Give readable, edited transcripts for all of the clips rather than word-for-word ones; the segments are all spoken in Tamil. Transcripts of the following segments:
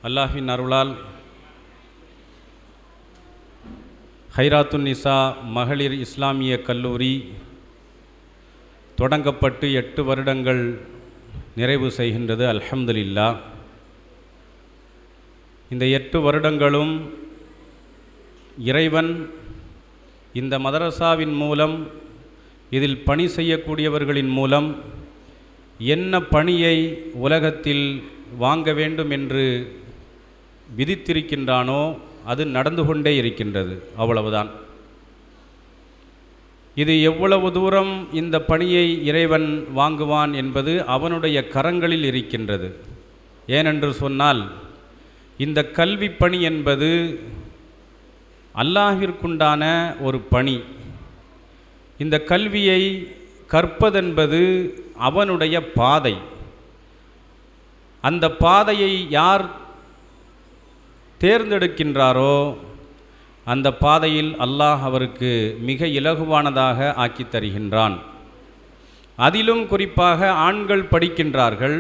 அல்லாஹின் அருளால் ஹைராத்துன் நிசா மகளிர் இஸ்லாமிய கல்லூரி தொடங்கப்பட்டு 8 வருடங்கள் நிறைவு செய்கின்றது. அல்ஹம்துலில்லாஹ். இந்த 8 வருடங்களும் இறைவன் இந்த மதரசாவின் மூலம், இதில் பணி செய்யக்கூடியவர்களின் மூலம் என்ன பணியை உலகத்தில் வாங்க வேண்டும் என்று விதித்திருக்கின்றானோ அது நடந்து கொண்டே இருக்கின்றது. அவ்வளவுதான். இது எவ்வளவு தூரம் இந்த பணியை இறைவன் வாங்குவான் என்பது அவனுடைய கரங்களில் இருக்கின்றது. ஏனென்று சொன்னால், இந்த கல்வி பணி என்பது அல்லாஹ்விற்குண்டான ஒரு பணி. இந்த கல்வியை கற்பதென்பது அவனுடைய பாதை. அந்த பாதையை யார் தேர்ந்தெடுக்கின்றாரோ அந்த பாதையில் அல்லாஹ் அவருக்கு மிக இலகுவானதாக ஆக்கி தருகின்றான். அதிலும் குறிப்பாக ஆண்கள் படிக்கின்றார்கள்.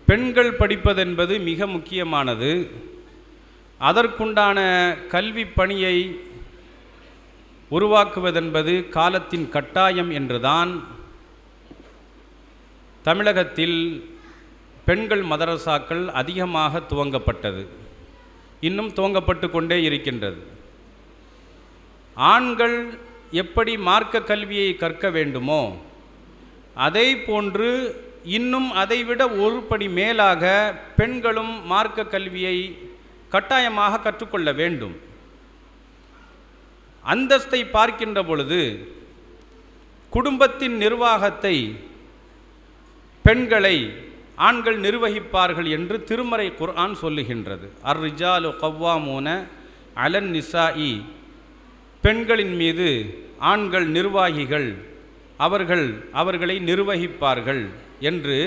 பெண்கள் படிப்பதென்பது மிக முக்கியமானது. அதற்குண்டான கல்வி பணியை உருவாக்குவதென்பது காலத்தின் கட்டாயம் என்றுதான் தமிழகத்தில் பெண்கள் மதரசாக்கள் அதிகமாக துவங்கப்பட்டது. இன்னும் துவங்கப்பட்டு கொண்டே இருக்கின்றது. ஆண்கள் எப்படி மார்க்க கல்வியை கற்க வேண்டுமோ அதை போன்று இன்னும் அதைவிட ஒரு படி மேலாக பெண்களும் மார்க்க கல்வியை கட்டாயமாக கற்றுக்கொள்ள வேண்டும். அந்தஸ்தை பார்க்கின்ற பொழுது குடும்பத்தின் நிர்வாகத்தை பெண்களை ஆண்கள் நிர்வகிப்பார்கள் என்று திருமறை குர்ஆன் சொல்லுகின்றது. அர்-ரிஜாலு கவ்வாமூன அலன் நிசாஇ, பெண்களின் மீது ஆண்கள் நிர்வாகிகள், அவர்களை நிர்வகிப்பார்கள் என்று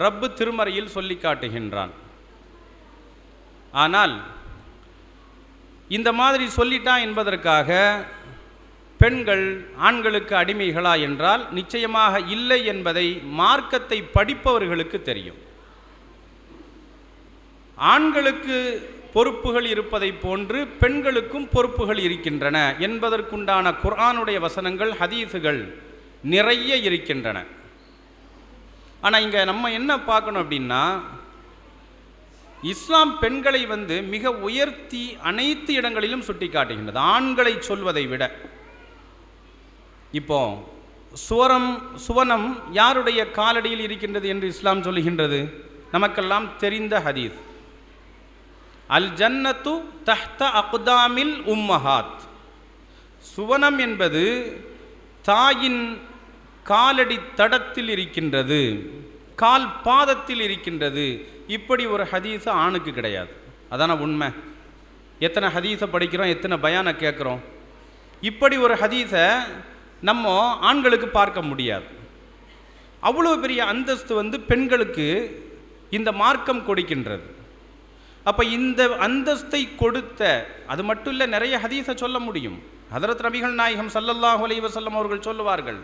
ரப்பு திருமறையில் சொல்லி காட்டுகின்றான். ஆனால் இந்த மாதிரி சொல்லிட்டான் என்பதற்காக பெண்கள் ஆண்களுக்கு அடிமைகளா என்றால் நிச்சயமாக இல்லை என்பதை மார்க்கத்தை படிப்பவர்களுக்கு தெரியும். ஆண்களுக்கு பொறுப்புகள் இருப்பதை போன்று பெண்களுக்கும் பொறுப்புகள் இருக்கின்றன என்பதற்குண்டான குர்ஆனுடைய வசனங்கள், ஹதீஸுகள் நிறைய இருக்கின்றன. ஆனால் இங்கே நம்ம என்ன பார்க்கணும் அப்படின்னா, இஸ்லாம் பெண்களை மிக உயர்த்தி அனைத்து இடங்களிலும் சுட்டி காட்டுகின்றது, ஆண்களை சொல்வதை விட. இப்போ சுவனம் யாருடைய காலடியில் இருக்கின்றது என்று இஸ்லாம் சொல்லுகின்றது? நமக்கெல்லாம் தெரிந்த ஹதீஸ், அல் ஜன்னத்து தஹ்த அக்தாமில் உம்மஹாத். சுவனம் என்பது தாயின் காலடி தடத்தில் இருக்கின்றது, கால் பாதத்தில் இருக்கின்றது. இப்படி ஒரு ஹதீஸ ஆணுக்கு கிடையாது. அதான உண்மை. எத்தனை ஹதீஸை படிக்கிறோம், எத்தனை பயானை கேட்குறோம். இப்படி ஒரு ஹதீஸை நம்ம ஆண்களுக்கு பார்க்க முடியாது. அவ்வளோ பெரிய அந்தஸ்து பெண்களுக்கு இந்த மார்க்கம் கொடுக்கின்றது. அப்போ இந்த அந்தஸ்தை கொடுத்த, அது மட்டும் இல்லை, நிறைய ஹதீஸை சொல்ல முடியும். ஹதரத் நபிகள் நாயகம் ஸல்லல்லாஹு அலைஹி வஸல்லம் அவர்கள் சொல்லுவார்கள்,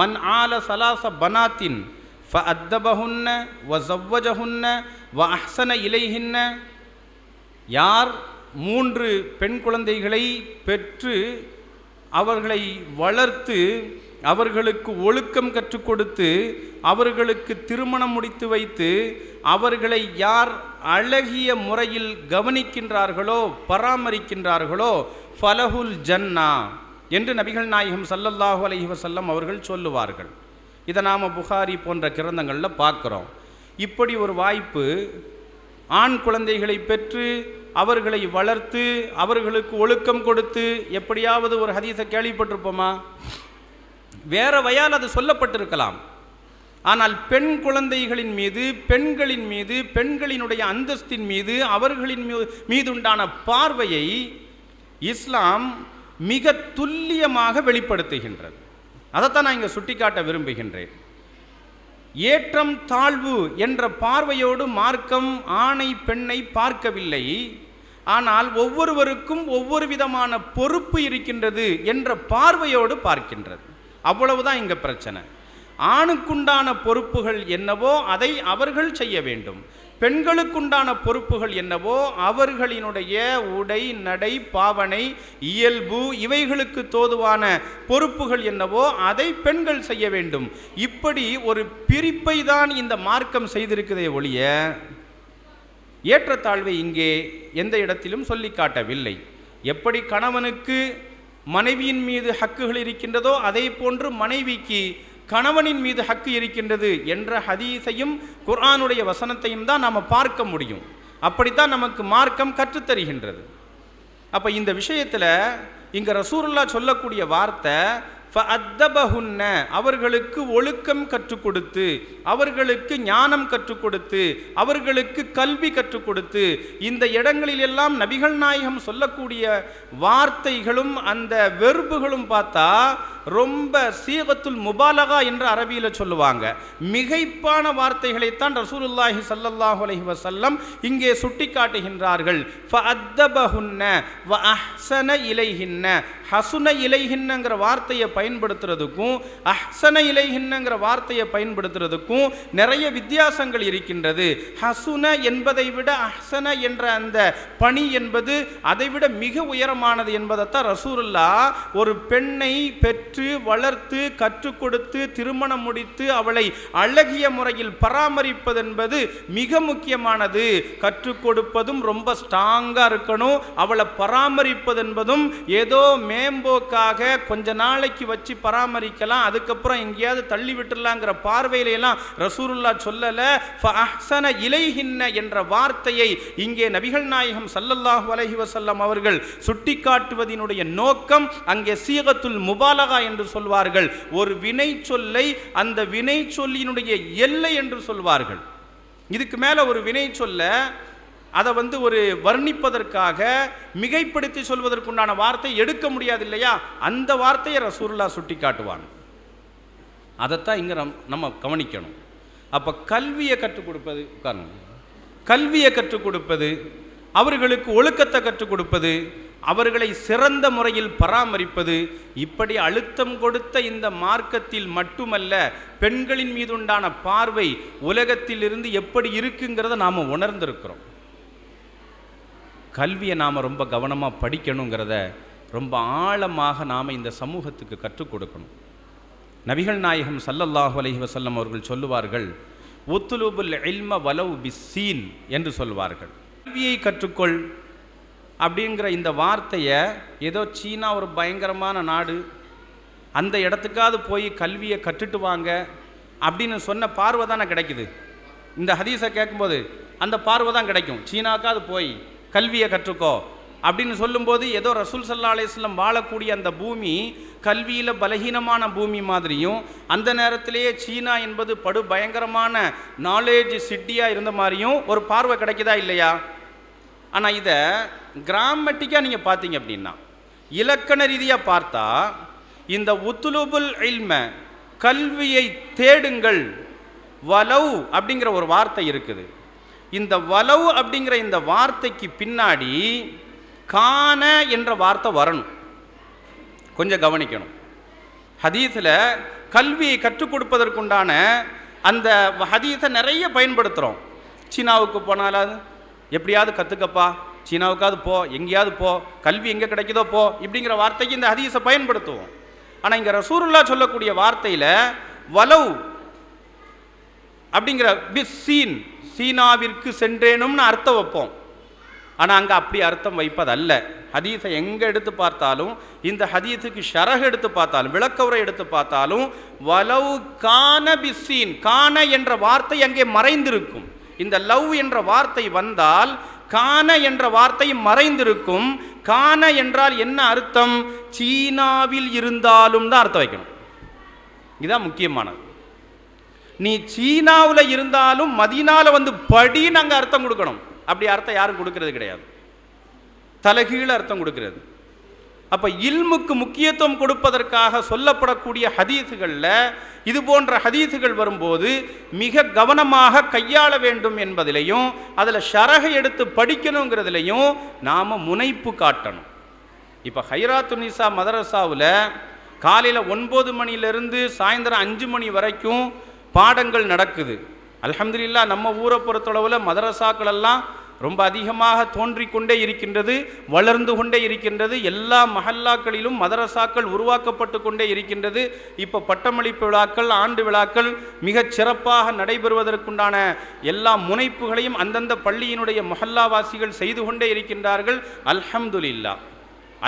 மன் ஆல சலாச பனாத்தின் ஃபஅத்தபஹுன்ன வஸவ்வஜஹுன்ன வஅஹ்ஸன இலைஹின்ன, யார் 3 பெண் குழந்தைகளை பெற்று அவர்களை வளர்த்து அவர்களுக்கு ஒழுக்கம் கற்றுக் கொடுத்து அவர்களுக்கு திருமணம் முடித்து வைத்து அவர்களை யார் அழகிய முறையில் கவனிக்கின்றார்களோ, பராமரிக்கின்றார்களோ, ஃபலஹுல் ஜன்னா என்று நபிகள் நாயகம் ஸல்லல்லாஹு அலைஹி வஸல்லம் அவர்கள் சொல்லுவார்கள். இதை நாம் புகாரி போன்ற கிரந்தங்களில் பார்க்குறோம். இப்படி ஒரு வாய்ப்பு ஆண் குழந்தைகளை பெற்று அவர்களை வளர்த்து அவர்களுக்கு ஒழுக்கம் கொடுத்து, எப்படியாவது ஒரு ஹதீஸை கேள்விப்பட்டிருப்போமா? வேற வயால் அது சொல்லப்பட்டிருக்கலாம். ஆனால் பெண் குழந்தைகளின் மீது, பெண்களின் மீது, பெண்களினுடைய அந்தஸ்தின் மீது, அவர்களின் மீதுண்டான பார்வையை இஸ்லாம் மிக துல்லியமாக வெளிப்படுத்துகின்றது. அதைத்தான் நான் இங்கே சுட்டிக்காட்ட விரும்புகின்றேன். ஏற்றம் தாழ்வு என்ற பார்வையோடு மார்க்கம் ஆணை பெண்ணை பார்க்கவில்லை. ஆனால் ஒவ்வொருவருக்கும் ஒவ்வொரு விதமான பொறுப்பு இருக்கின்றது என்ற பார்வையோடு பார்க்கின்றது. அவ்வளவுதான் இங்கே பிரச்சனை. ஆணுக்குண்டான பொறுப்புகள் என்னவோ அதை அவர்கள் செய்ய வேண்டும். பெண்களுக்குண்டான பொறுப்புகள் என்னவோ அவர்களினுடைய உடை, நடை, பாவனை, இயல்பு இவைகளுக்கு தோதுவான பொறுப்புகள் என்னவோ அதை பெண்கள் செய்ய வேண்டும். இப்படி ஒரு பிரிப்பை தான் இந்த மார்க்கம் செய்திருக்கிறதே ஒழிய ஏற்றத்தாழ்வை இங்கே எந்த இடத்திலும் சொல்லி காட்டவில்லை. எப்படி கணவனுக்கு மனைவியின் மீது ஹக்குகள் இருக்கின்றதோ அதே போன்று மனைவிக்கு கணவனின் மீது ஹக்கு இருக்கின்றது என்ற ஹதீஸையும் குர்ஆனுடைய வசனத்தையும் தான் நாம் பார்க்க முடியும். அப்படித்தான் நமக்கு மார்க்கம் கற்றுத்தருகின்றது. அப்போ இந்த விஷயத்தில் இங்கே ரசூலுல்லாஹ் சொல்லக்கூடிய வார்த்தை ஃபஅத்தபஹுன்ன, அவர்களுக்கு ஒழுக்கம் கற்றுக் கொடுத்து, அவர்களுக்கு ஞானம் கற்றுக் கொடுத்து, அவர்களுக்கு கல்வி கற்றுக் கொடுத்து, இந்த இடங்களிலெல்லாம் நபிகள் நாயகம் சொல்லக்கூடிய வார்த்தைகளும் அந்த வெர்புகளும் பார்த்தா ரொம்ப சீகத்துல் முபாலகா என்று அரபியில் சொல்லுவாங்க. மிகைப்பான வார்த்தைகளைத்தான் ரசூலுல்லாஹி ஸல்லல்லாஹு அலைஹி வஸல்லம் இங்கே சுட்டி காட்டுகின்றார்கள். ஃபஅத்தபஹுன்ன வ அஹ்ஸன இலைஹின்ன. ஹசுன இலைஹின்னங்கிற வார்த்தையை பயன்படுத்துறதுக்கும் அஹ்ஸன இலைஹின்னங்கிற வார்த்தையை பயன்படுத்துறதுக்கும் நிறைய வித்தியாசங்கள் இருக்கின்றது. ஹசுன என்பதை விட அஹ்ஸன என்ற அந்த பணி என்பது அதைவிட மிக உயரமானது என்பதைத்தான் ரசூலுல்லாஹ் ஒரு பெண்ணை பெற்று வளர்த்து கற்றுக் கொடுத்து திருமணம் முடித்து அவளை அழகிய முறையில் பராமரிப்பது என்பது மிக முக்கியமானது. கற்றுக் கொடுப்பதும் ரொம்ப ஸ்ட்ராங்கா இருக்கணும். அவளை பராமரிப்பது என்பதும் ஏதோ மேம்போக்காக கொஞ்ச நாளைக்கு வச்சு பராமரிக்கலாம், அதுக்கப்புறம் எங்கேயாவது தள்ளி விட்டுலாங்கிற பார்வையில எல்லாம் ரசூலுல்லாஹ் சொல்லல. ஃபஅஹ்ஸன இலைஹின்ன என்ற வார்த்தையை இங்கே நபிகள் நாயகம் ஸல்லல்லாஹு அலைஹி வஸல்லம் அவர்கள் சுட்டிக்காட்டுவதினுடைய நோக்கம் அங்கே சீகத்துல் முபாலகா என்று சொல்வார்கள். ஒரு வினை சொல்லை அந்த வினை சொல்லினுடைய எல்லை என்று சொல்வார்கள். இதுக்கு மேல ஒரு வினை சொல்ல அதை ஒரு வர்ணிப்பதற்காக மிகைப்படுத்தி சொல்வதற்குண்டான வார்த்தை எடுக்க முடியாது இல்லையா? அந்த வார்த்தையை ரசூலுல்லாஹ் சுட்டி காட்டுவாங்க. அதைத்தான் இங்கே நம்ம கவனிக்கணும். அப்போ கல்வியை கற்றுக் கொடுப்பது, கல்வியை கற்றுக் கொடுப்பது, அவர்களுக்கு ஒழுக்கத்தை கற்றுக் கொடுப்பது, அவர்களை சிறந்த முறையில் பராமரிப்பது, இப்படி அழுத்தம் கொடுத்த இந்த மார்க்கத்தில் மட்டுமல்ல, பெண்களின் மீது உண்டான பார்வை உலகத்தில் இருந்து எப்படி இருக்குங்கிறத நாம் உணர்ந்திருக்கிறோம். கல்வியை நாம் ரொம்ப கவனமாக படிக்கணுங்கிறத ரொம்ப ஆழமாக நாம் இந்த சமூகத்துக்கு கற்றுக் கொடுக்கணும். நபிகள் நாயகம் ஸல்லல்லாஹு அலைஹி வஸல்லம் அவர்கள் சொல்லுவார்கள், உத்லுபுல் இல்ம வலவ் பிஸ்ஸீன் என்று சொல்வார்கள். கல்வியை கற்றுக்கொள் அப்படிங்கிற இந்த வார்த்தையை ஏதோ சீனா ஒரு பயங்கரமான நாடு, அந்த இடத்துக்காவது போய் கல்வியை கற்றுட்டு வாங்க அப்படின்னு சொன்ன பார்வை தானே கிடைக்குது. இந்த ஹதீஸை கேட்கும்போது அந்த பார்வை தான் கிடைக்கும். சீனாக்காவது போய் கல்வியை கற்றுக்கோ அப்படின்னு சொல்லும்போது ஏதோ ரசூல் ஸல்லல்லாஹு அலைஹி வஸல்லம் வாழக்கூடிய அந்த பூமி கல்வியில் பலகீனமான பூமி மாதிரியும், அந்த நேரத்திலேயே சீனா என்பது படு பயங்கரமான நாலேஜ் சிட்டியாக இருந்த மாதிரியும் ஒரு பார்வை கிடைக்குதா இல்லையா? ஆனால் இதை கிராமட்டிக்காக நீங்கள் பார்த்தீங்க அப்படின்னா, இலக்கண ரீதியாக பார்த்தா இந்த உத்லுபுல் இல்ம, கல்வியை தேடுங்கள், வலவ் அப்படிங்கிற ஒரு வார்த்தை இருக்குது. இந்த வலவ் அப்படிங்கிற இந்த வார்த்தைக்கு பின்னாடி கான என்ற வார்த்தை வரணும். கொஞ்சம் கவனிக்கணும். ஹதீஸில் கல்வியை கற்றுக் கொடுப்பதற்குண்டான அந்த ஹதீஸை நிறைய பயன்படுத்துகிறோம். சீனாவுக்கு போனாலும் எப்படியாவது கற்றுக்கப்பா, சீனாவுக்காவது போ, எங்கேயாவது போ, கல்வி எங்கே கிடைக்குதோ போ, இப்படிங்கிற வார்த்தைக்கு இந்த ஹதீஸை பயன்படுத்துவோம். ஆனால் இங்கே ரசூலுல்லாஹ் சொல்லக்கூடிய வார்த்தையில் வலவ் அப்படிங்கிற பிஸ்ஸீன், சீனாவிற்கு சென்றேனும்னு அர்த்தம் வைப்போம். ஆனால் அங்கே அப்படி அர்த்தம் வைப்பதல்ல. ஹதீஸை எங்கே எடுத்து பார்த்தாலும், இந்த ஹதீஸுக்கு ஷரஹ் எடுத்து பார்த்தாலும், விளக்கவுரை எடுத்து பார்த்தாலும், வலவ் கான பிஸ்ஸீன், கான என்ற வார்த்தை அங்கே மறைந்திருக்கும். இந்த லவ் என்ற வார்த்தை வந்தால் கான என்ற வார்த்தை மறைந்திருக்கும். கான என்றால் என்ன அர்த்தம்? சீனாவில் இருந்தாலும் தான் அர்த்தம் வைக்கணும். இதுதான் முக்கியமானது. நீ சீனாவில் இருந்தாலும் மதீனாவில் படி நாங்கள் அர்த்தம் கொடுக்கணும். அப்படி அர்த்தம் யாரும் கொடுக்கறது கிடையாது. தலைகீழ அர்த்தம் கொடுக்கிறது. அப்போ இல்முக்கு முக்கியத்துவம் கொடுப்பதற்காக சொல்லப்படக்கூடிய ஹதீஸுகளில் இது போன்ற ஹதீஸுகள் வரும்போது மிக கவனமாக கையாள வேண்டும் என்பதிலையும், அதில் ஷரஹை எடுத்து படிக்கணுங்கிறதுலையும் நாம் முனைப்பு காட்டணும். இப்போ ஹைராத்து நிசா மதரசாவில் காலையில் 9 மணியிலிருந்து சாயந்தரம் 5 மணி வரைக்கும் பாடங்கள் நடக்குது. அல்ஹம்துலில்லாஹ் நம்ம ஊரை பொறுத்தளவில் மதரசாக்கள் எல்லாம் ரொம்ப அதிகமாக தோன்றிக்கொண்டே இருக்கின்றது, வளர்ந்து கொண்டே இருக்கின்றது. எல்லா மஹல்லாக்களிலும் மதரசாக்கள் உருவாக்கப்பட்டு கொண்டே இருக்கின்றது. இப்போ பட்டமளிப்பு விழாக்கள், ஆண்டு விழாக்கள் மிகச் சிறப்பாக நடைபெறுவதற்குண்டான எல்லா முனைப்புகளையும் அந்தந்த பள்ளியினுடைய மஹல்லாவாசிகள் செய்து கொண்டே இருக்கின்றார்கள். அல்ஹம்துலில்லாஹ்.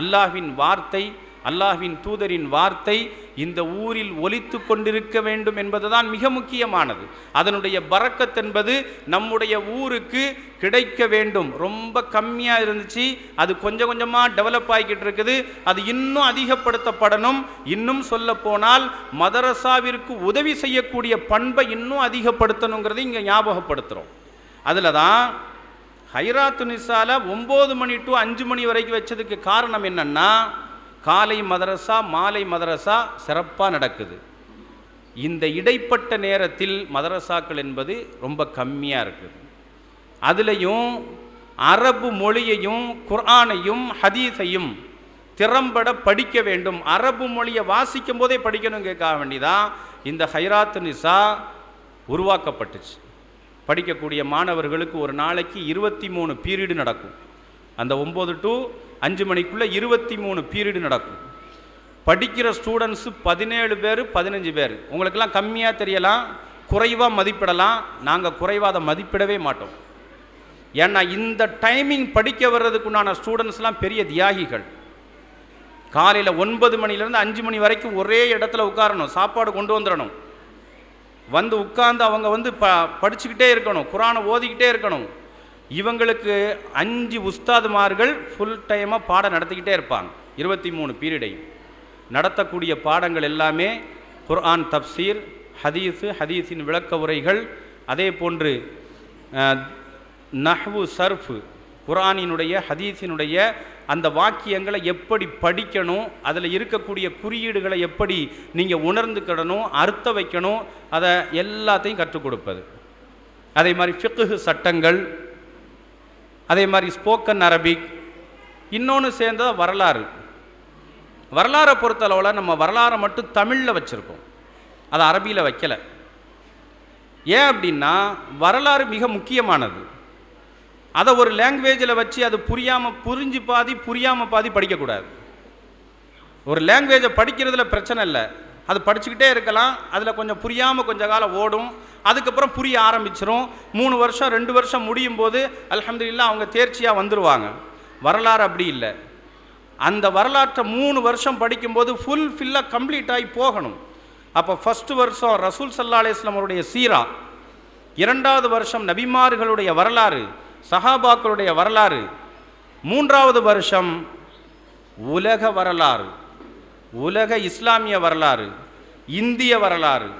அல்லாஹ்வின் வார்த்தை, அல்லாஹ்வின் தூதரின் வார்த்தை இந்த ஊரில் ஒலித்து கொண்டிருக்க வேண்டும் என்பதுதான் மிக முக்கியமானது. அதனுடைய பரக்கத் என்பது நம்முடைய ஊருக்கு கிடைக்க வேண்டும். ரொம்ப கம்மியாக இருந்துச்சு, அது கொஞ்சம் கொஞ்சமாக டெவலப் ஆகிக்கிட்டு இருக்குது. அது இன்னும் அதிகப்படுத்தப்படணும். இன்னும் சொல்ல போனால் மதரசாவிற்கு உதவி செய்யக்கூடிய பண்பை இன்னும் அதிகப்படுத்தணுங்கிறதை இங்கே ஞாபகப்படுத்துகிறோம். அதில் தான் ஹைராத்து நிசால 9 மணி டு 5 மணி வரைக்கும் வச்சதுக்கு காரணம் என்னன்னா, காலை மதரசா மாலை மதரசா சிறப்பாக நடக்குது. இந்த இடைப்பட்ட நேரத்தில் மதரசாக்கள் என்பது ரொம்ப கம்மியாக இருக்குது. அதுலேயும் அரபு மொழியையும் குர்ஆனையும் ஹதீஸையும் திறம்பட படிக்க வேண்டும். அரபு மொழியை வாசிக்கும் போதே படிக்கணுங்கிறதுக்காக வேண்டிதான் இந்த ஹைராத்து நிசா உருவாக்கப்பட்டுச்சு. படிக்கக்கூடிய மாணவர்களுக்கு ஒரு நாளைக்கு 23 பீரியடு நடக்கும். அந்த 9 டு 5 மணிக்குள்ளே 23 பீரியடு நடக்கும். படிக்கிற ஸ்டூடெண்ட்ஸு 17 பேர் 15 பேர். உங்களுக்கெல்லாம் கம்மியாக தெரியலாம், குறைவாக மதிப்பிடலாம். நாங்கள் குறைவாக அதை மதிப்பிடவே மாட்டோம். ஏன்னா இந்த டைமிங் படிக்க வர்றதுக்குண்டான ஸ்டூடெண்ட்ஸ்லாம் பெரிய தியாகிகள். காலையில் 9 மணிலேருந்து 5 மணி வரைக்கும் ஒரே இடத்துல உட்காரணும், சாப்பாடு கொண்டு வந்துடணும். வந்து உட்கார்ந்து அவங்க வந்து படிச்சுக்கிட்டே இருக்கணும், குர்ஆனை ஓதிக்கிட்டே இருக்கணும். இவங்களுக்கு 5 உஸ்தாதுமார்கள் ஃபுல் டைமாக பாடம் நடத்திக்கிட்டே இருப்பாங்க. 23 பீரியடை நடத்தக்கூடிய பாடங்கள் எல்லாமே குர்ஆன் தப்சீர், ஹதீஸின் விளக்க உரைகள், அதே போன்று நஹ்வு சர்ஃபு, குர்ஆனினுடைய ஹதீஸினுடைய அந்த வாக்கியங்களை எப்படி படிக்கணும், அதில் இருக்கக்கூடிய குறியீடுகளை எப்படி நீங்கள் உணர்ந்துக்கிடணும், அர்த்தம் வைக்கணும், அதை எல்லாத்தையும் கற்றுக் கொடுப்பது. அதே மாதிரி ஃபிக்ஹ் சட்டங்கள், அதே மாதிரி ஸ்போக்கன் அரபிக், இன்னொன்று சேர்ந்தது வரலாறு. வரலாறை பொறுத்தளவில் நம்ம வரலாறை மட்டும் தமிழில் வச்சுருக்கோம், அதை அரபியில் வைக்கலை. ஏன் அப்படின்னா வரலாறு மிக முக்கியமானது. அதை ஒரு லாங்குவேஜில் வச்சு அது புரிஞ்சு பாதி புரியாமல் பாதி படிக்கக்கூடாது. ஒரு லாங்குவேஜை படிக்கிறதுல பிரச்சனை இல்லை, அது படிச்சுக்கிட்டே இருக்கலாம். அதில் கொஞ்சம் புரியாமல் கொஞ்சம் காலம் ஓடும், அதுக்கப்புறம் புரிய ஆரம்பிச்சிடும். 3 வருஷம் 2 வருஷம் முடியும் போது அல்ஹம்துலில்லாஹ் அவங்க தேர்ச்சியாக வந்துடுவாங்க. வரலாறு அப்படி இல்லை. அந்த வரலாற்றை 3 வருஷம் படிக்கும்போது ஃபுல்லாக கம்ப்ளீட் ஆகி போகணும். அப்போ ஃபஸ்ட்டு வருஷம் ரசூல் ஸல்லல்லாஹு அலைஹி வஸல்லம் அவருடைய சீரா, 2வது வருஷம் நபிமார்களுடைய வரலாறு, சஹாபாக்களுடைய வரலாறு, 3வது வருஷம் உலக வரலாறு, உலக இஸ்லாமிய வரலாறு, இந்திய வரலாறு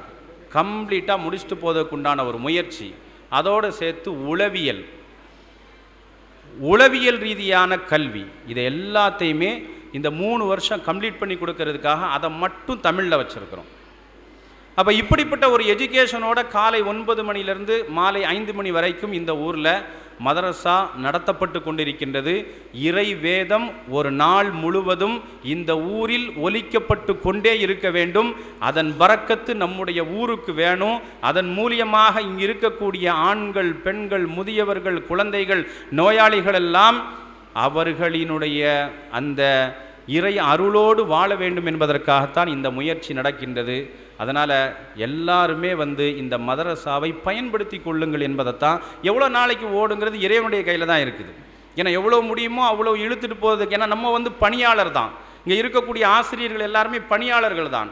கம்ப்ளீட்டாக முடிச்சுட்டு போவதற்குண்டான ஒரு முயற்சி. அதோடு சேர்த்து உளவியல் ரீதியான கல்வி, இதை எல்லாத்தையுமே இந்த 3 வருஷம் கம்ப்ளீட் பண்ணி கொடுக்கறதுக்காக அதை மட்டும் தமிழில் வச்சுருக்கிறோம். அப்போ இப்படிப்பட்ட ஒரு எஜுகேஷனோட காலை 9 மணிலேருந்து மாலை 5 மணி வரைக்கும் இந்த ஊரில் மதரசா நடத்தப்பட்டு கொண்டிருக்கின்றது. இறை வேதம் ஒரு நாள் முழுவதும் இந்த ஊரில் ஒலிக்கப்பட்டு கொண்டே இருக்க வேண்டும். அதன் பரக்கத்து நம்முடைய ஊருக்கு வேணும். அதன் மூலியமாக இங்கு இருக்கக்கூடிய ஆண்கள், பெண்கள், முதியவர்கள், குழந்தைகள், நோயாளிகள் எல்லாம் அவர்களினுடைய அந்த இறை அருளோடு வாழ வேண்டும் என்பதற்காகத்தான் இந்த முயற்சி நடக்கின்றது. அதனால் எல்லாருமே இந்த மதரசாவை பயன்படுத்தி கொள்ளுங்கள் என்பதைத்தான். எவ்வளோ நாளைக்கு ஓடுங்கிறது இறைவனுடைய கையில் தான் இருக்குது. ஏன்னா எவ்வளோ முடியுமோ அவ்வளோ இழுத்துட்டு போகிறதுக்கு. ஏன்னா நம்ம பணியாளர் தான். இங்கே இருக்கக்கூடிய ஆசிரியர்கள் எல்லாருமே பணியாளர்கள் தான்.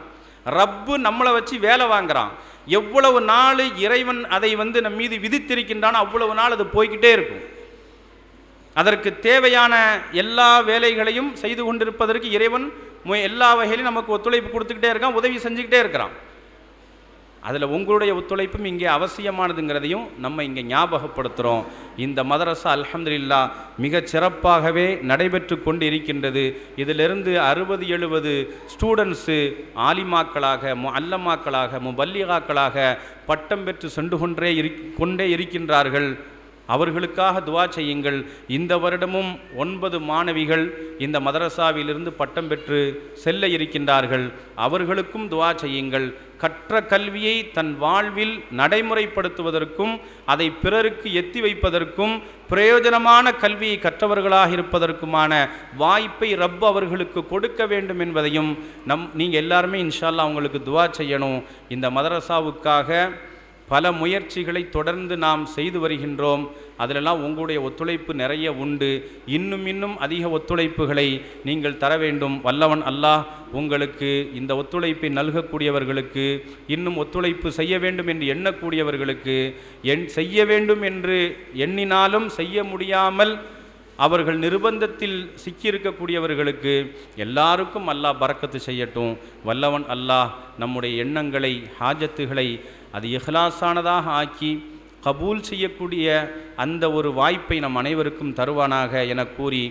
ரப்பு நம்மளை வச்சு வேலை வாங்குறான். எவ்வளவு நாள் இறைவன் அதை நம்ம மீது விதித்திருக்கின்றானோ அவ்வளவு நாள் அது போய்கிட்டே இருக்கும். அதற்கு தேவையான எல்லா வேலைகளையும் செய்து கொண்டிருப்பதற்கு இறைவன் எல்லா வகையிலும் நமக்கு ஒத்துழைப்பு கொடுத்துக்கிட்டே இருக்கான், உதவி செஞ்சுக்கிட்டே இருக்கிறான். அதில் உங்களுடைய ஒத்துழைப்பும் இங்கே அவசியமானதுங்கிறதையும் நம்ம இங்கே ஞாபகப்படுத்துகிறோம். இந்த மதரசா அல்ஹம்துலில்லாஹ் மிகச் சிறப்பாகவே நடைபெற்று கொண்டு இருக்கின்றது. இதிலிருந்து 60-70 ஸ்டூடெண்ட்ஸு ஆலிமாக்களாக, முஅல்லமாக்களாக, முபல்லிகாக்களாக பட்டம் பெற்று சென்று கொண்டே இருக்கின்றார்கள். அவர்களுக்காக துவா செய்யுங்கள். இந்த வருடமும் 9 மாணவிகள் இந்த மதரசாவிலிருந்து பட்டம் பெற்று செல்ல இருக்கின்றார்கள். அவர்களுக்கும் துவா செய்யுங்கள். கற்ற கல்வியை தன் வாழ்வில் நடைமுறைப்படுத்துவதற்கும் அதை பிறருக்கு எத்தி வைப்பதற்கும் பிரயோஜனமான கல்வியை கற்றவர்களாக இருப்பதற்குமான வாய்ப்பை ரப் அவர்களுக்கு கொடுக்க வேண்டும் என்பதையும் நீங்கள் எல்லாருமே இன்ஷா அல்லாஹ் அவங்களுக்கு துவா செய்யணும். இந்த மதரசாவுக்காக பல முயற்சிகளை தொடர்ந்து நாம் செய்து வருகின்றோம். அதிலெல்லாம் உங்களுடைய ஒத்துழைப்பு நிறைய உண்டு. இன்னும் அதிக ஒத்துழைப்புகளை நீங்கள் தர வேண்டும். வல்லவன் அல்லாஹ் உங்களுக்கு இந்த ஒத்துழைப்பை நல்கக்கூடியவர்களுக்கு, இன்னும் ஒத்துழைப்பு செய்ய வேண்டும் என்று எண்ணக்கூடியவர்களுக்கு, செய்ய வேண்டும் என்று எண்ணினாலும் செய்ய முடியாமல் அவர்கள் நிர்பந்தத்தில் சிக்கியிருக்கக்கூடியவர்களுக்கு எல்லாருக்கும் அல்லாஹ் பரக்கத்து செய்யட்டும். வல்லவன் அல்லாஹ் நம்முடைய எண்ணங்களை, ஹாஜத்துகளை அது இஹ்லாஸானதாக ஆக்கி கபூல் செய்யக்கூடிய அந்த ஒரு வாய்ப்பை நம் அனைவருக்கும் தருவானாக என கூறி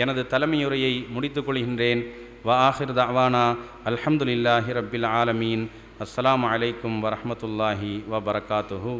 எனது தலைமையுரையை முடித்துக் கொள்கின்றேன். வஆஹிர் தஅவானா அல்ஹம்துலில்லாஹி ரப்பில் ஆலமீன். அஸ்ஸலாமு அலைக்கும் வரஹ்மத்துல்லாஹி வபரகாத்துஹு.